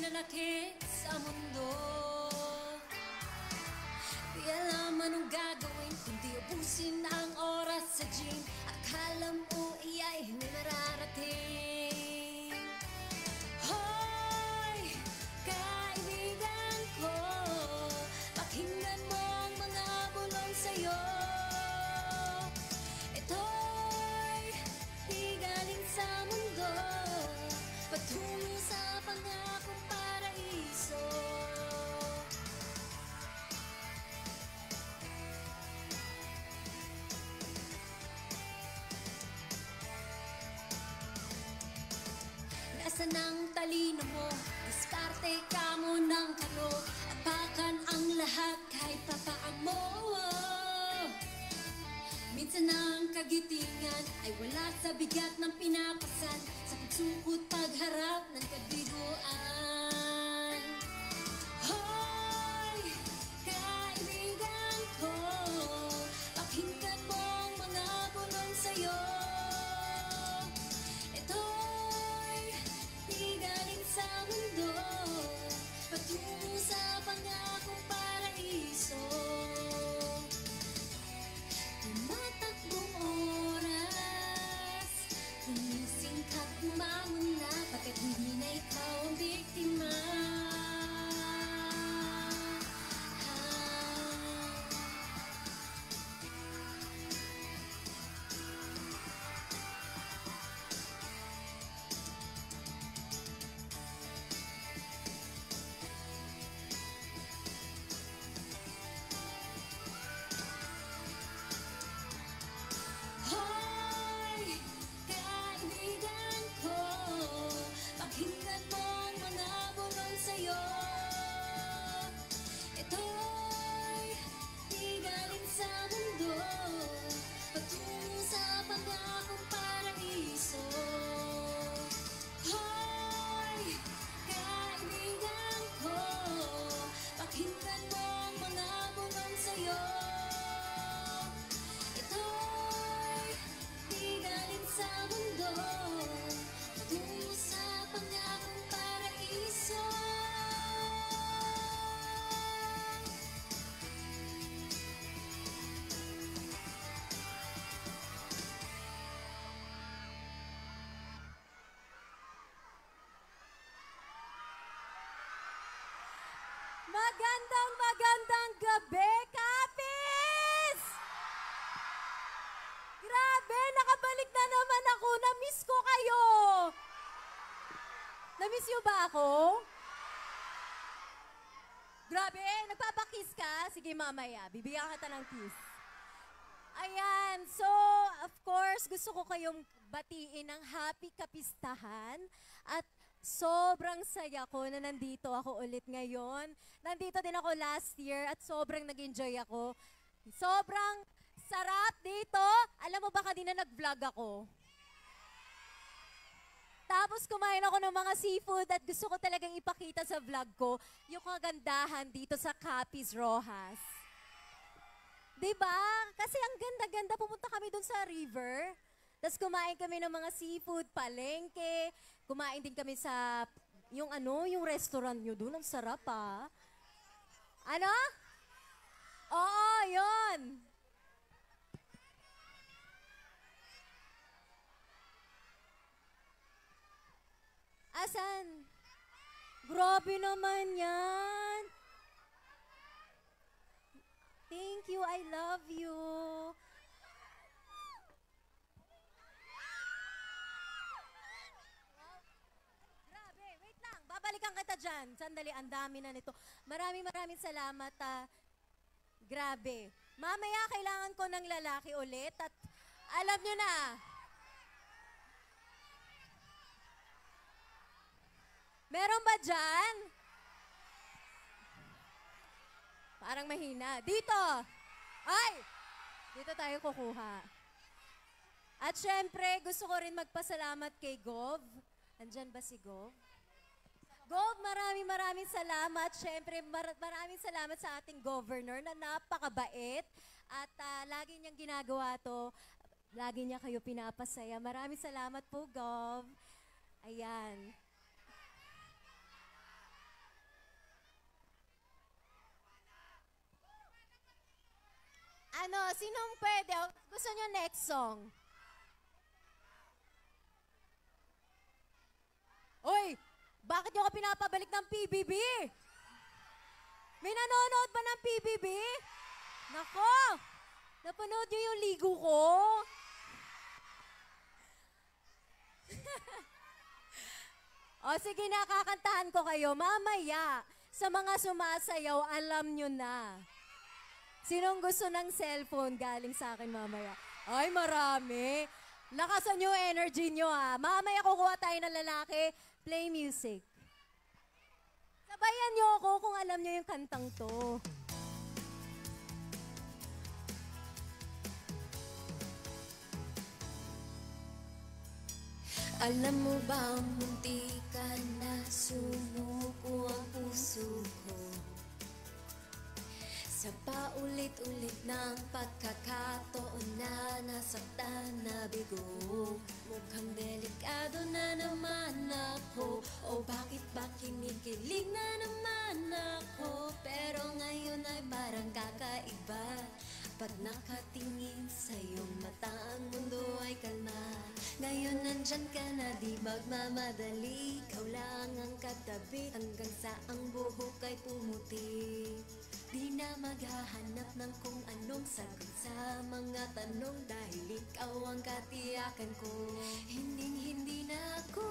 pinanakit sa mundo. Di alam anong gagawin, kundi ubusin ang oras sa gym. Akala mo iya'y hindi nararating. Hoy, kaibigan ko, pakinggan mo ang mga bulong sa'yo. Ito'y di galing sa mundo, patungo sa pangakong paraiso. Nasaan ang talino mo? Diskarte ka mo ng kano. Apakan ang lahat kahit papaan mo. Minsan ang kagitingan ay wala sa bigat ng pinapasan, sa pagsukot pagharap ng kabiguan. Hoy, kaibigan ko, pakinggan mo ang mga bulong sa'yo. Ito'y di galing sa mundo, patungo sa pangakong paraiso. Tumatakbong oras, tumisingkat umamuna, pagkat hindi na ikaw ang biktima. Hoy, kaibigan ko, pakinggan mo ang mga bulong sa'yo. Ito'y di galing sa mundo, patungo sa pangakong paraiso. Hoy, kaibigan ko, pakinggan mo ang mga bulong sa'yo. Ito'y di galing sa mundo, patungo sa pangakong paraiso. Magandang gabi, Kapis! Grabe, nakabalik na naman ako. Na-miss ko kayo. Na-miss niyo ba ako? Grabe, nagpapakiss ka? Sige, mamaya. Bibigyan kita ng kiss. Ayan, so, of course, gusto ko kayong batiin ng happy kapistahan. At sobrang saya ko na nandito ako ulit ngayon. Nandito din ako last year at sobrang nag-enjoy ako. Sobrang sarap dito. Alam mo ba kanina nag-vlog ako? Tapos kumain ako ng mga seafood at gusto ko talagang ipakita sa vlog ko yung kagandahan dito sa Capiz Rojas. Diba? Kasi ang ganda-ganda. Pumunta kami dun sa river. Tapos kumain kami ng mga seafood, palengke. Kumain din kami sa, yung restaurant nyo dun. Ang sarap ah. Ano? Oo, yun. Asan? Grabe naman yan. Thank you, I love you. Grabe, wait lang. Babalikan kita dyan. Sandali, ang dami na nito. Maraming salamat. Grabe. Mamaya kailangan ko ng lalaki ulit at alam nyo na. Meron ba dyan? Parang mahina. Dito! Ay! Dito tayo kukuha. At syempre, gusto ko rin magpasalamat kay Gov. Andyan ba si Gov? Gov, maraming salamat. Syempre, maraming salamat sa ating governor na napakabait. At lagi niyang ginagawa to. Lagi niya kayo pinapasaya. Maraming salamat po, Gov. Ayan. Ano, sinong pwede? Gusto nyo next song? Oy, bakit nyo ka pinapabalik ng PBB? May nanonood ba ng PBB? Nako, napanood nyo yung ligo ko? O sige na, kakantahan ko kayo. Mamaya, sa mga sumasayaw, alam nyo na. Sinong gusto ng cellphone galing sa akin mamaya? Ay, marami. Lakasan nyo energy nyo ha. Mamaya kukuha tayo ng lalaki. Play music. Sabayan nyo ako kung alam nyo yung kantang to. Alam mo ba, munti ka na sumuko ang puso ko sa paulit-ulit ng pagkakataon na nasaktan na bigo. Mukhang delikado na naman ako, o bakit ba kinikilig na naman ako? Pero ngayon ay parang kakaiba, pag nakatingin sa iyong mata, ang mundo ay kalma. Ngayon nandyan ka na, di magmamadali, ikaw lang ang katabi, hanggang sa ang buhok ay pumuti. Di na maghahanap ng kung anong sagot sa mga tanong, dahil ikaw ang katiyakan ko. Hindi na ako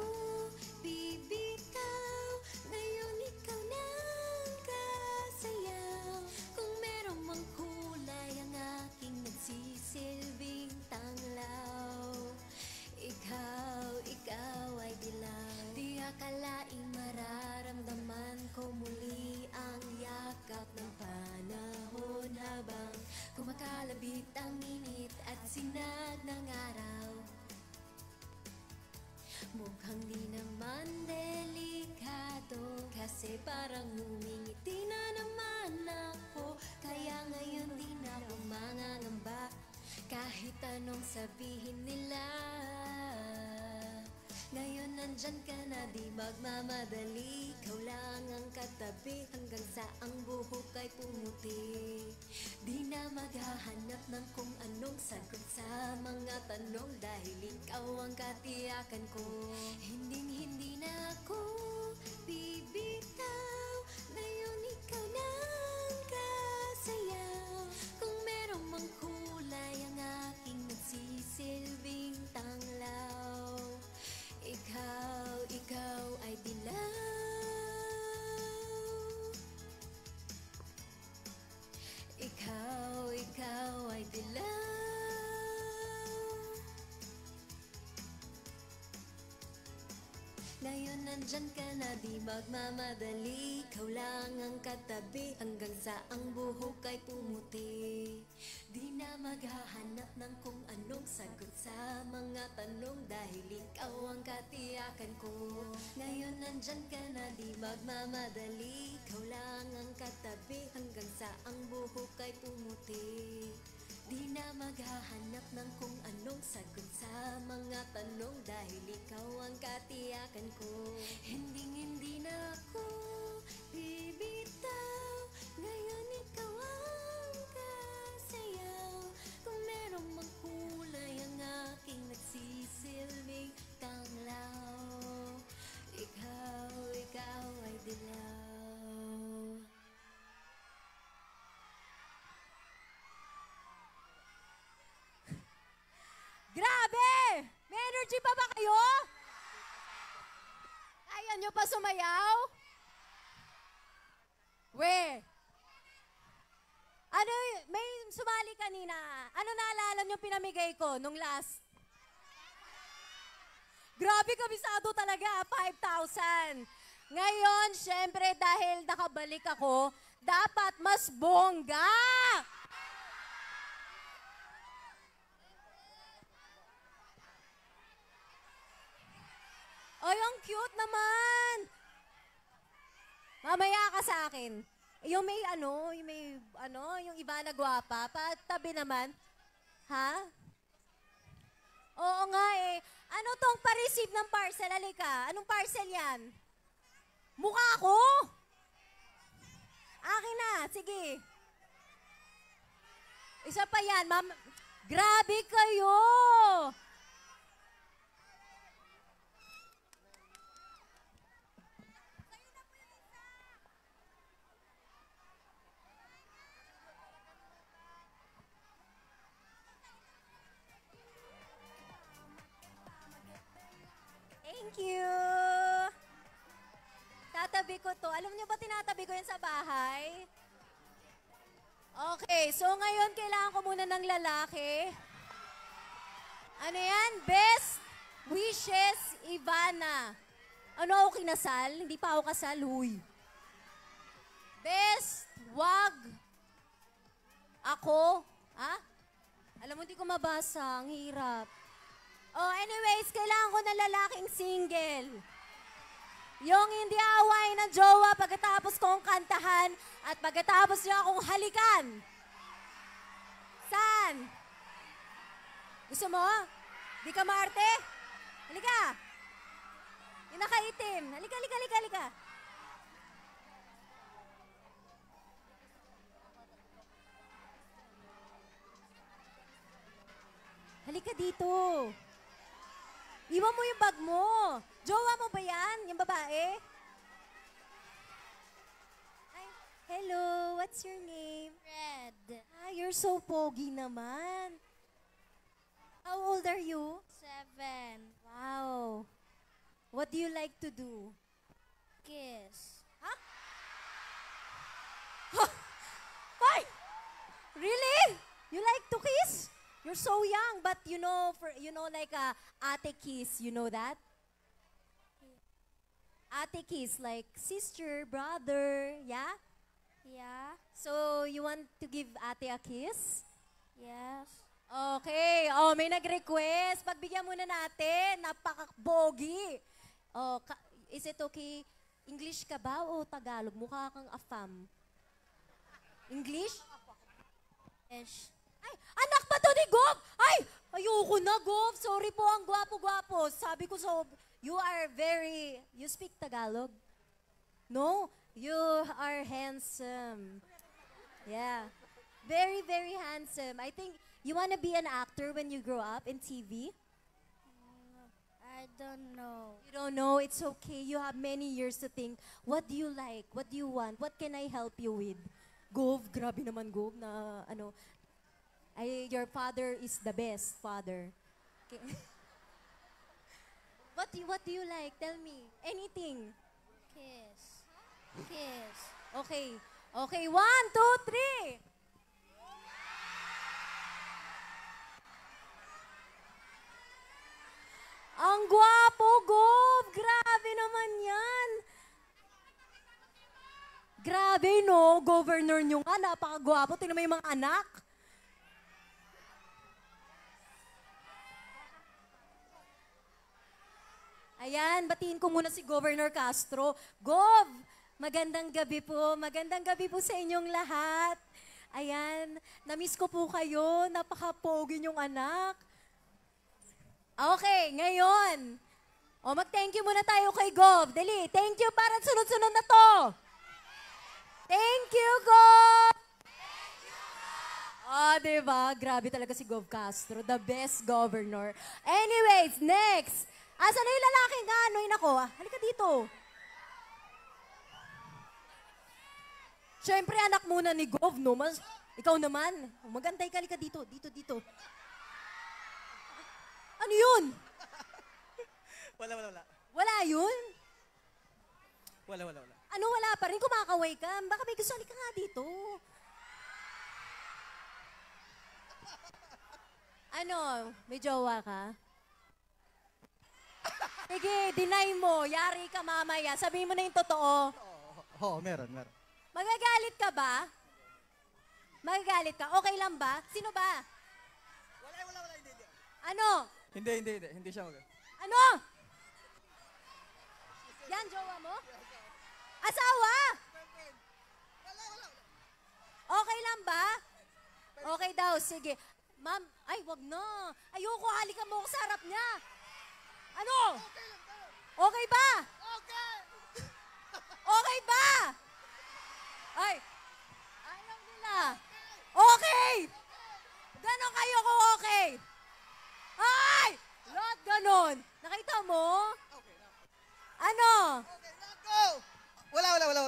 bibitaw, ngayon ikaw na ang kasayaw. Kung merong mang kulay ang aking nagsisilbing tanglaw, ikaw ay dilaw. Di akalaing mararamdaman ko muli ang yakap ng panahon, habang kumakalabit ang init at sinag ng araw. Mukhang di naman delikado, kasi parang humingiti na naman ako. Kaya ngayon di na ako mangangamba, kahit anong sabihin nila. Ngayon nandyan ka na, di magmamadali, ikaw lang ang katabi, hanggang sa ang buhok ay pumuti. Di na maghahanap ng kung anong sagot sa mga tanong, dahil ikaw ang katiyakan ko. Hindi na ako bibitaw, ngayon ikaw na ang kasayaw. Kung merong mang kulay ang aking nagsisilbing tanglaw, ikaw ay dilaw. Ikaw ay dilaw. Ngayon nandyan ka na, di magmamadali, ikaw lang ang katabi, hanggang sa ang buhok ay pumuti. Di na maghahanap ng kung anong sagot sa mga tanong, dahil ikaw ang katiyakan ko. Ngayon nandyan ka na, di magmamadali, ikaw lang ang katabi, hanggang sa ang buhok ay pumuti. Di na maghahanap ng kung anong sagot sa mga tanong, dahil ikaw ang katiyakan ko. Hindi na ako bibitaw, ngayon ikaw ang kasayaw. Kung merong mang kulay ang aking nagsisilbing tanglaw, ikaw ay dilaw. Grabe! May energy pa ba kayo? Kaya nyo pa sumayaw? Ano, may sumali kanina. Ano naalala nyo pinamigay ko nung last? Grabe, kabisado talaga, 5,000. Ngayon, syempre, dahil nakabalik ako, dapat mas bongga! Ay, ang cute naman! Mamaya ka sa akin. Yung yung iba na gwapa, patabi naman. Ha? Oo nga eh. Ano tong pa-receive ng parcel? Halika. Anong parcel yan? Mukha ko? Akin na. Sige. Isa pa yan, ma'am. Grabe kayo! Thank you! Tatabi ko to. Alam niyo ba tinatabi ko yan sa bahay? Okay, so ngayon kailangan ko muna ng lalaki. Ano yan? Best wishes, Ivana. Ano ako kinasal? Hindi pa ako kasal, huy. Best, wag. Ako? Ha? Alam mo, hindi ko mabasa. Ang hirap. Oh, anyways, kailangan ko ng lalaking single. Yung hindi away ng jowa pagkatapos kong kantahan at pagkatapos niya akong halikan. Saan? Gusto mo? Di ka maarte? Halika. Yung nakaitim. Halika, halika, halika, halika. Halika dito. Iwan mo yung bag mo. Jowa mo ba yan? Yung babae? Ay, hello. What's your name? Red. Ah, you're so pogi naman. How old are you? 7. Wow. What do you like to do? Kiss. Huh? Ay! Really? You like to kiss? You're so young, but you know, like ate kiss, you know that? Ate kiss, like sister, brother, yeah? Yeah. So, you want to give ate a kiss? Yes. Okay. Oh, may nag-request. Pagbigyan muna natin. Napaka-bogi. Oh, is it okay? English ka ba o Tagalog? Mukha kang afam. English? Yes. Ay, anak ba to ni Gov? Ay, ayoko na, Gov. Sorry po, ang gwapo-gwapo. Sabi ko so, you speak Tagalog? No? You are handsome. Yeah. Very, very handsome. I think you wanna be an actor when you grow up in TV? I don't know. You don't know? It's okay. You have many years to think. What do you like? What do you want? What can I help you with? Gov, grabe naman, Gov, na ano, your father is the best father. Okay. What do you like? Tell me. Anything. Kiss. Kiss. Okay. Okay, 1, 2, 3. Ang gwapo, Gov! Grabe naman yan! Grabe, no? Governor nyo nga, napakagwapo. Tingnan mo yung mga anak. Ayan, batiin ko muna si Governor Castro. Gov, magandang gabi po. Magandang gabi po sa inyong lahat. Ayan, namiss ko po kayo. Napaka-pogi niyong anak. Okay, ngayon. O, mag-thank you muna tayo kay Gov. Dali, thank you para sunod-sunod na to. Thank you, Gov! Oh, diba? Grabe talaga si Gov Castro. The best governor. Anyways, next. Asan na yung lalaking anoin ako? Halika dito. Siyempre, anak muna ni Gov, no? Ikaw naman. Magantay ka, halika dito. Dito. Ano yun? Wala. Wala yun? Wala. Ano wala pa rin? Kumakaway ka. Baka may gusto, halika nga dito. Ano? May jowa ka? Sige, deny mo. Yari ka mamaya. Sabihin mo na yung totoo. Oo, meron. Magagalit ka ba? Magagalit ka? Okay lang ba? Sino ba? Wala, hindi. Ano? Hindi siya Ano? Yan, jowa mo? Asawa? Okay lang ba? Okay daw, sige. Ma'am, ay, wag na. Ayoko, halikan mo ako sa harap niya. Ano? Okay ba? Okay ba? Ay, ayaw nila. Okay!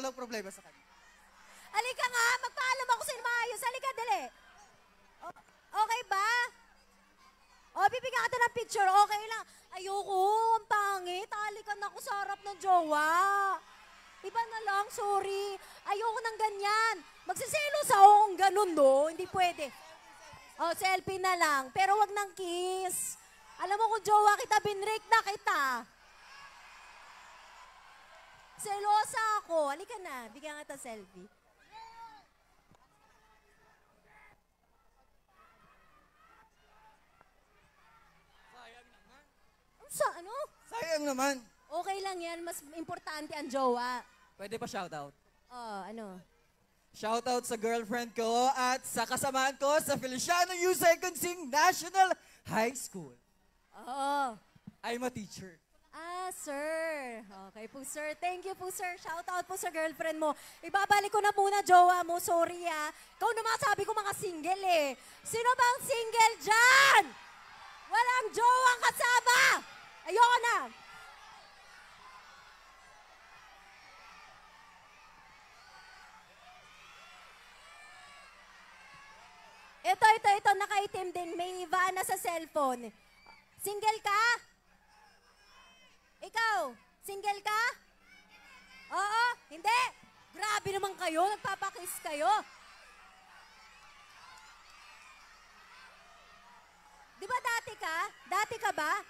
walang problema sa kanya. Halika nga, magpaalam ako sa maayos. Halika, dali. Okay ba? Bibigyan kita ng picture. Okay lang. Ayoko, ang pangit. Halika na ako sa harap ng jowa. Iba na lang, sorry. Ayoko ng ganyan. Magsiselos ako kung ganun, no? Hindi pwede. Selfie na lang. Pero wag ng kiss. Alam mo kung jowa kita, binrake na kita. Selosa ako. Halika na, bigyan kita selfie. Ano? Sayang naman. Okay lang yan. Mas importante ang jowa. Pwede pa shoutout. Ano? Shoutout sa girlfriend ko at sa kasamaan ko sa Feliciano U. Second Sing National High School. I'm a teacher. Sir. Okay po, sir. Thank you po, sir. Shoutout po sa girlfriend mo. Ibabalik ko na muna, jowa mo. Sorry, Ikaw naman sabi ko mga single, eh. Sino bang single dyan? Walang jowang kasama. Ayoko na. Ito, nakaitim din. May Ivana sa cellphone. Single ka? Ikaw, single ka? Oo, hindi. Grabe naman kayo, nagpapakiss kayo. Di ba dati ka? Dati ka ba?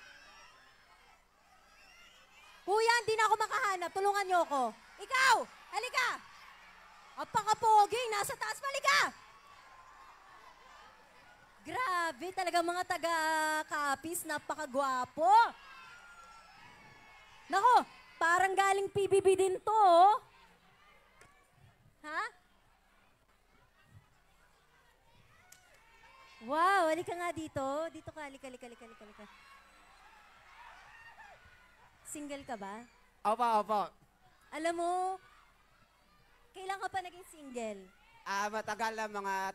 Kuya, hindi na ako makahanap. Tulungan niyo ako. Ikaw, halika. Apakapoging, nasa taas, halika. Grabe, talaga mga taga-Capiz, napakagwapo. Nako, parang galing PBB din to, oh. Ha? Wow, halika nga dito. Dito ka, halika. Single ka ba? Opo. Alam mo, kailan ka pa naging single? Matagal na mga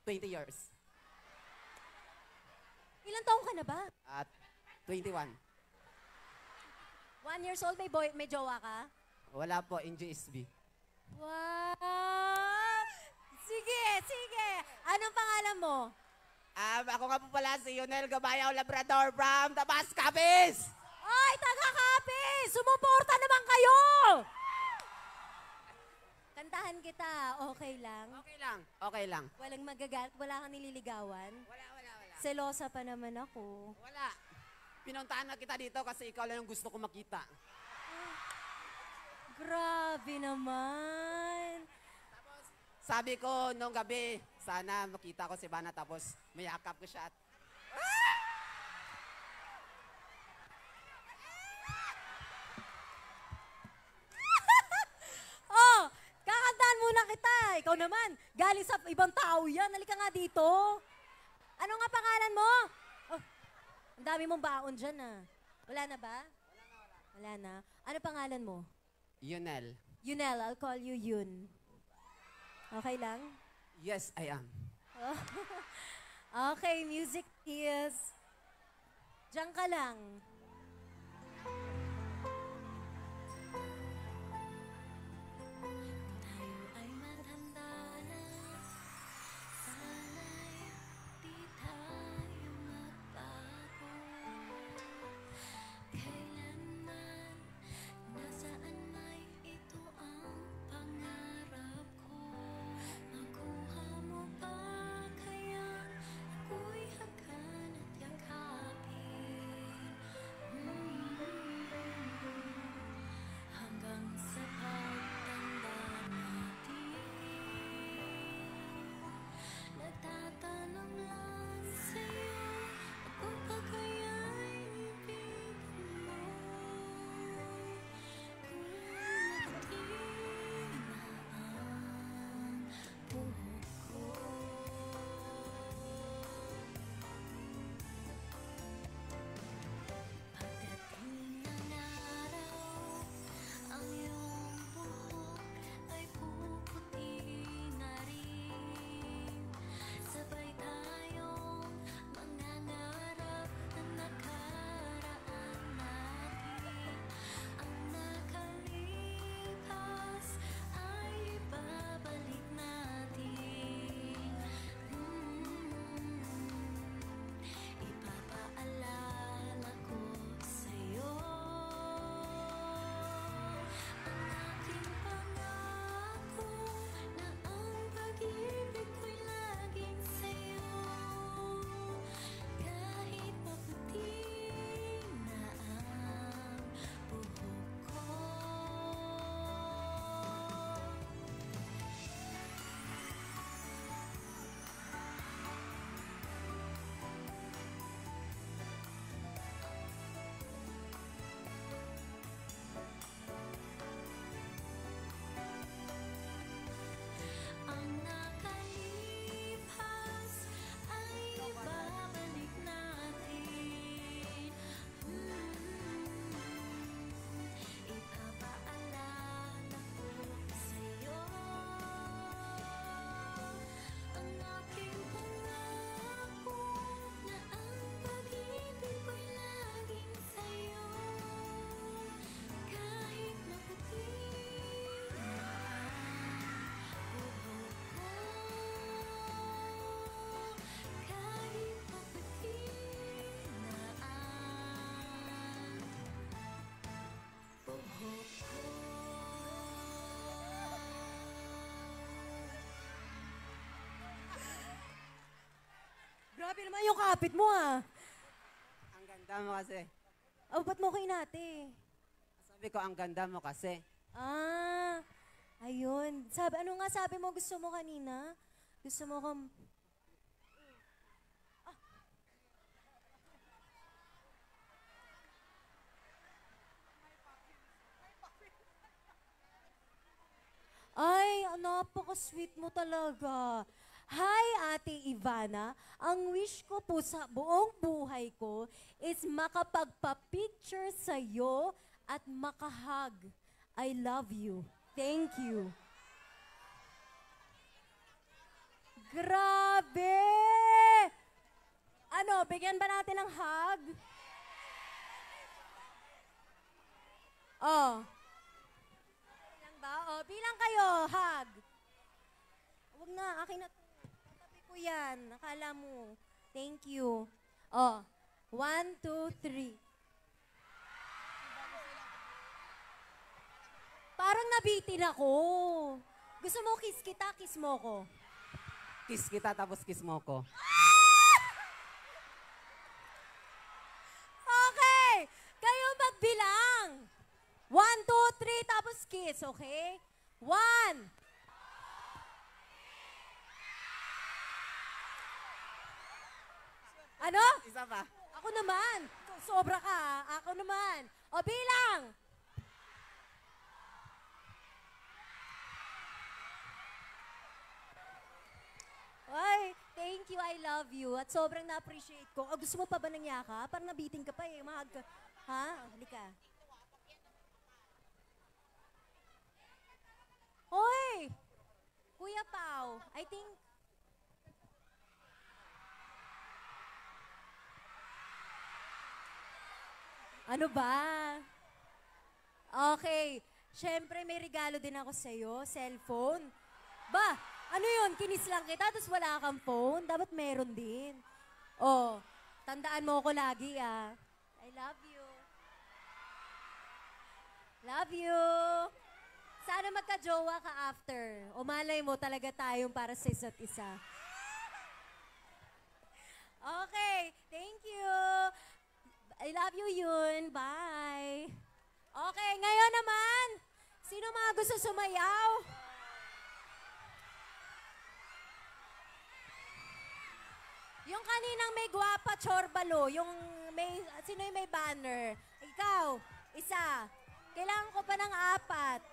20 years. Ilang taong ka na ba? At 21. 1 years old, may jowa ka? Wala po, in GSB. Wow! Sige. Anong pangalan mo? Ako nga po pala si Yonel Gabayaw Labrador from Tabas, Capiz! Ay, taga-Capiz! Sumuporta naman kayo! Kantahan kita, okay lang? Okay lang. Walang magagalit, wala kang nililigawan? Wala. Selosa pa naman ako. Wala. Pinuntahan na kita dito kasi ikaw lang yung gusto ko makita. Grabe naman. Tapos, sabi ko nung gabi, sana makita ko si Bana tapos mayakap ko siya at kakantahan muna kita. Ikaw naman, galing sa ibang tao yan. Halika nga dito. Ano nga pangalan mo? Ang dami mong baon dyan, Wala na ba? Wala na. Ano pangalan mo? Yonel. Yunel, I'll call you Yun. Okay lang? Yes, I am. Okay, music is... Diyan ka lang. Tayo ay matanda na, sana'y di tayo magbago. Kailanman, nasaan may ito ang pangarap ko. Makuha mo ba kaya ako'y hagan at yakapin? Grabe naman yung kapit mo ah. Ang ganda mo kasi. Oh, ba't mo ko inate? Sabi ko, ang ganda mo kasi. Ah, ayun. Sabi, ano nga sabi mo gusto mo kanina? Gusto mo kong... Ay, napaka-sweet mo talaga. Hi, Ate Ivana. Ang wish ko po sa buong buhay ko is makapagpa-picture sa'yo at makahug. I love you. Thank you. Grabe! Ano, bigyan ba natin ng hug? Oh. Bilang ba? Oh, bilang kayo, hug. Huwag na, akin na to. Katabi ko yan. Akala mo. Thank you. Oh, 1, 2, 3. Parang nabitin ako. Gusto mo kiss kita, kiss mo ko. Kiss kita tapos kiss mo ko. Okay! Kayo magbilang. 1, 2, 3, tapos kiss, okay? 1. Ano? Isa pa. Ako naman. Sobra ka. Ako naman. O bilang. Ay, thank you, I love you. At sobrang na-appreciate ko. Gusto mo pa ba ng yaka? Parang nabiting ka pa eh. Mahag ka. Ha? Halika. Hoy! Kuya Pao, I think... Ano ba? Okay. Siyempre, may regalo din ako sa'yo. Cellphone. Ba, ano yun? Kinis lang kita, tapos wala kang phone? Dapat meron din. Oh, tandaan mo ako lagi, ah. I love you. Love you. Sana magka-jowa ka after. O malay mo talaga tayong para sa isa't isa. Okay, thank you. I love you, Yun. Bye. Okay, ngayon naman, sino mga gusto sumayaw? Yung kaninang may gwapa chorbalo, yung may, sino yung may banner? Ikaw, isa. Kailangan ko pa ng 4.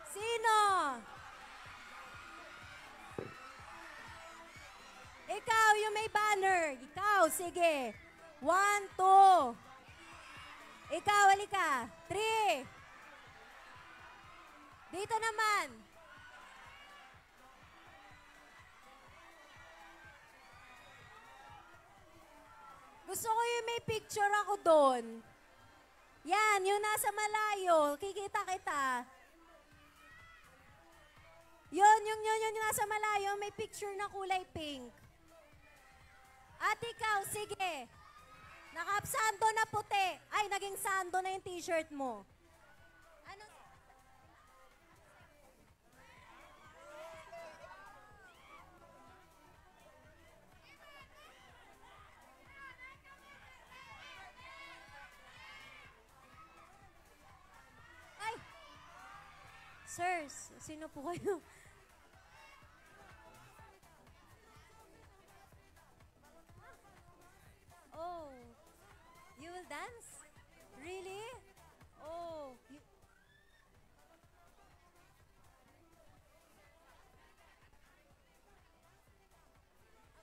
Sino? Ikaw, yung may banner. Ikaw, sige. 1, 2. Ikaw, halika. 3. Dito naman. Gusto ko yung may picture ako doon. Yan, yung nasa malayo. Kikita kita. Yun, yung nasa malayo, may picture na kulay pink. At ikaw, sige. Nakapsando na puti. Ay, naging sando na yung t-shirt mo. Ano? Ay! Sirs, sino po kayo? Oh, you will dance? Really? Oh,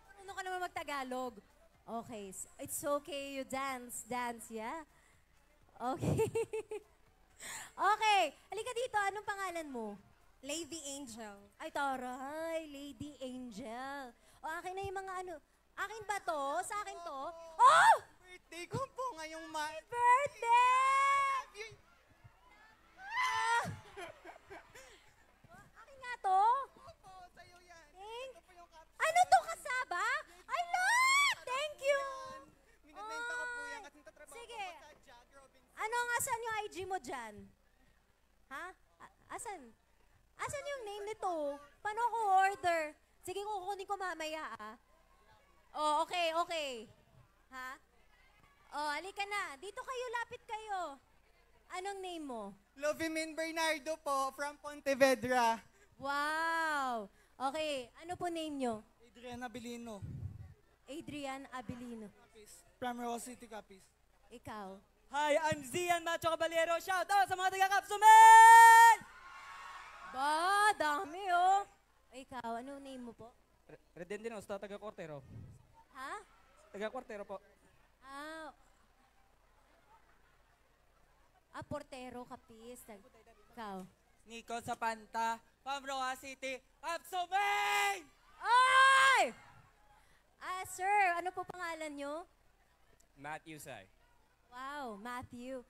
marunong ka naman mag-Tagalog. Okay, it's okay, you dance, yeah? Okay. Okay, halika dito, anong pangalan mo? Lady Angel. Ay, taray, Lady Angel. O, akin na yung mga ano. Akin ba to? Sa akin to? Oh! Birthday ko po ngayong Birthday! Ah! Akin nga to? Opo, sa'yo yan. Thank... Ito po yung caption. Ano to, kasaba? I love! Thank you! Minibenta ko po yan kasi nagtatrabaho Sige. po sa Jag Robinson. Ano ang asan yung IG mo dyan? Ha? Asan? Asan yung name nito? Paano ko order? Sige, kukunin ko mamaya, ah. Oh, okay, okay. Ha? Oh, halika na. Dito kayo, lapit kayo. Anong name mo? Lovimin Bernardo po, from Pontevedra. Wow! Okay, ano po name nyo? Adrian Abilino. Adrian Abilino. From Roa City, Capiz. Ikaw? Hi, I'm Zian Macho Caballero. Shout out sa mga taga-Kapsumen! Ba, dami oh. Ikaw, ano name mo po? Redendino, sa taga-Cortero. Ha? Taga-Cortero po. Ah, portero, kapis. Ikaw? Nico Zapanta, from Roa City, Kapsumen! Ay! Sir, ano po pangalan nyo? Matthew Sai. Wow, Matthew.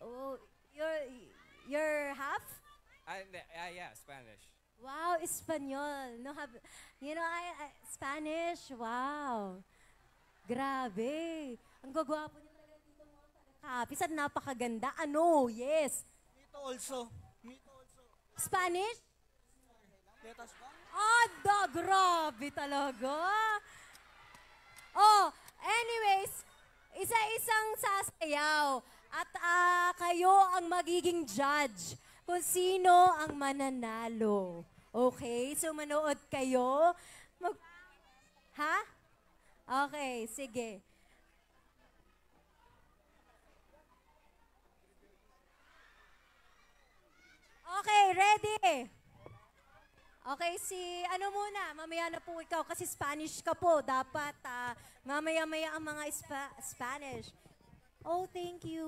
Oh, you're half? Yeah, Spanish. Wow, Espanyol. No, Spanish. Wow. Grabe. Ang gagwapo niyo talaga dito mga taga-Kapis at napakaganda. Ano? Yes. Mito also. Spanish? Letas ba? Grabe talaga. Oh, anyways, isa-isang sasayaw. At kayo ang magiging judge kung sino ang mananalo. Okay? So, manood kayo. Ha? Okay, sige. Okay, ready? Okay, ano muna, mamaya na po ikaw kasi Spanish ka po. Dapat mamaya-maya ang mga Spanish. Oh, thank you.